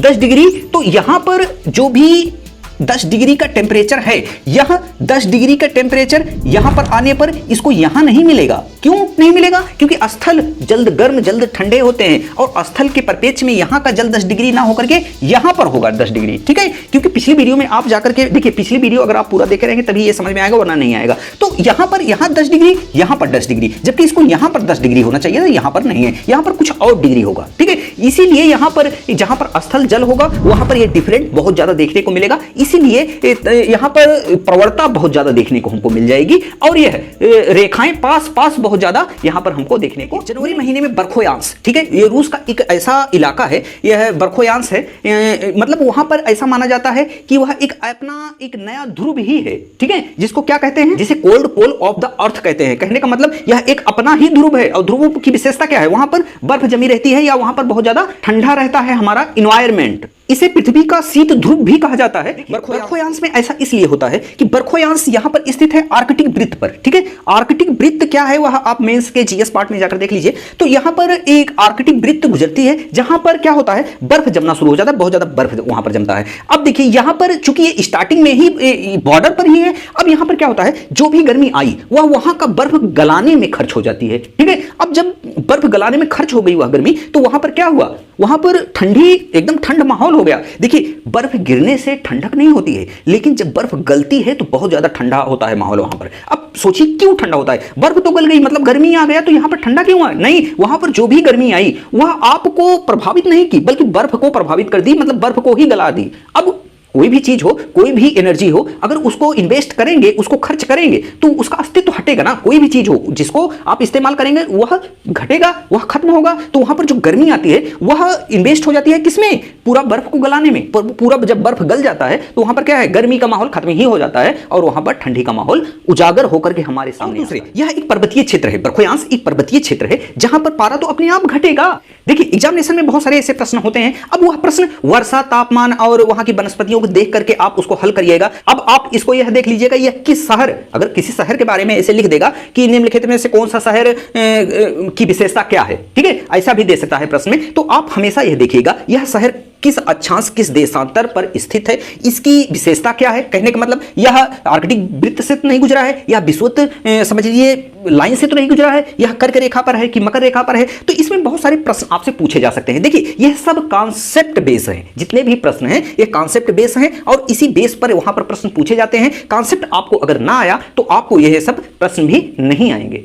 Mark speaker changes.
Speaker 1: 10 degree, तो यहां पर जो भी 10 डिग्री का टेम्परेचर है, यह 10 डिग्री का टेम्परेचर यहां पर आने पर इसको यहां नहीं मिलेगा। क्यों नहीं मिलेगा? क्योंकि स्थल जल्द गर्म जल्द ठंडे होते हैं और स्थल के परिपेक्ष में यहां का जल 10 डिग्री ना होकर के यहां पर होगा 10 डिग्री। ठीक है, क्योंकि पिछली वीडियो में आप जाकर के देखिए, पिछली वीडियो अगर आप पूरा देखे रहेंगे तभी ये समझ में आएगा, वरना नहीं आएगा। तो यहां पर 10 डिग्री, यहां पर 10 डिग्री, जबकि इसको यहां पर 10 डिग्री होना चाहिए, यहां पर नहीं है, यहां पर कुछ और डिग्री होगा। ठीक है, इसीलिए यहां पर जहां पर स्थल जल होगा वहां पर ये डिफरेंट बहुत ज्यादा देखने को मिलेगा, इसीलिए यहां पर प्रवणता बहुत ज्यादा देखने को हमको मिल जाएगी और यह रेखाएं पास पास बहुत ज्यादा यहां पर हमको देखने को। जनवरी महीने में बरखोयांश, ठीक है, ये रूस का एक ऐसा इलाका है, यह बरखोयांश है, मतलब वहां पर ऐसा माना जाता है कि वह एक नया ध्रुव ही है। ठीक है, जिसको क्या कहते हैं, जिसे cold pole of the earth कहते हैं। कहने का मतलब यह एक अपना ही ध्रुव है। और ध्रुवों की विशेषता क्या है? वहां पर बर्फ जमी रहती है या वहां पर बहुत ज्यादा ठंडा रहता है हमारा इन्वायरमेंट। इसे पृथ्वी का शीत ध्रुव भी कहा जाता है। बरखोयांश में ऐसा इसलिए होता है कि बरखोयांश यहां पर स्थित है आर्कटिक वृत्त पर। ठीक है, आर्कटिक वृत्त क्या है वह आप मेंस के जीएस पार्ट में जाकर देख लीजिए। तो यहां पर एक आर्कटिक वृत्त गुजरती है जहां पर क्या होता है, बर्फ जमना शुरू हो जाता है, बहुत ज्यादा बर्फ वहां पर जमता है। अब देखिए यहां पर चूंकि ये स्टार्टिंग में ही बॉर्डर पर ही है, अब यहां पर क्या होता है, जो भी गर्मी आई वह वहां का बर्फ गलाने में खर्च हो जाती है। ठीक है, अब जब बर्फ गलाने में खर्च हो गई वह गर्मी, तो वहां पर क्या हुआ, वहां पर ठंडी एकदम ठंड माहौल हो गया। देखिए बर्फ गिरने से ठंडक नहीं होती है, लेकिन जब बर्फ गलती है तो बहुत ज्यादा ठंडा होता है माहौल वहां पर। अब सोचिए क्यों ठंडा होता है, बर्फ तो गल गई मतलब गर्मी आ गया, तो यहां पर ठंडा क्यों हुआ? नहीं, वहां पर जो भी गर्मी आई वह आपको प्रभावित नहीं की, बल्कि बर्फ को प्रभावित कर दी, मतलब बर्फ को ही गला दी। अब कोई भी चीज हो, कोई भी एनर्जी हो, अगर उसको इन्वेस्ट करेंगे, उसको खर्च करेंगे, तो उसका अस्तित्व हटेगा ना। कोई भी चीज हो जिसको आप इस्तेमाल करेंगे वह घटेगा, वह खत्म होगा। तो वहां पर जो गर्मी आती है वह इन्वेस्ट हो जाती है किसमें? पूरा बर्फ को गलाने में। पूरा जब बर्फ गल जाता है तो वहां पर क्या है, गर्मी का माहौल खत्म ही हो जाता है और वहां पर ठंडी का माहौल उजागर होकर के हमारे सामने। दूसरे, यह एक पर्वतीय क्षेत्र है, बरखोयांश एक पर्वतीय क्षेत्र है जहां पर पारा तो अपने आप घटेगा। देखिए एग्जामिनेशन में बहुत सारे ऐसे प्रश्न होते हैं। अब वह प्रश्न वर्षा, तापमान और वहां की वनस्पतियों को देख करके आप उसको हल करिएगा। अब आप इसको यह देख लीजिएगा, यह किस शहर, अगर किसी शहर के बारे में ऐसे लिख देगा कि निम्नलिखित में से कौन सा शहर की विशेषता क्या है, ठीक है, ऐसा भी दे सकता है प्रश्न में। तो आप हमेशा यह देखिएगा यह शहर किस अक्षांश किस देशांतर पर स्थित है, इसकी विशेषता क्या है। कहने का मतलब यह आर्कटिक वृत्त से तो नहीं गुजरा है, यह विषुवत समझ लीजिए लाइन से तो नहीं गुजरा है, यह कर्क रेखा पर है कि मकर रेखा पर है। तो इसमें बहुत सारे प्रश्न आपसे पूछे जा सकते हैं। देखिए यह सब कॉन्सेप्ट बेस है, जितने भी प्रश्न हैं ये कॉन्सेप्ट बेस हैं और इसी बेस पर वहां पर प्रश्न पूछे जाते हैं। कॉन्सेप्ट आपको अगर ना आया तो आपको यह सब प्रश्न भी नहीं आएंगे।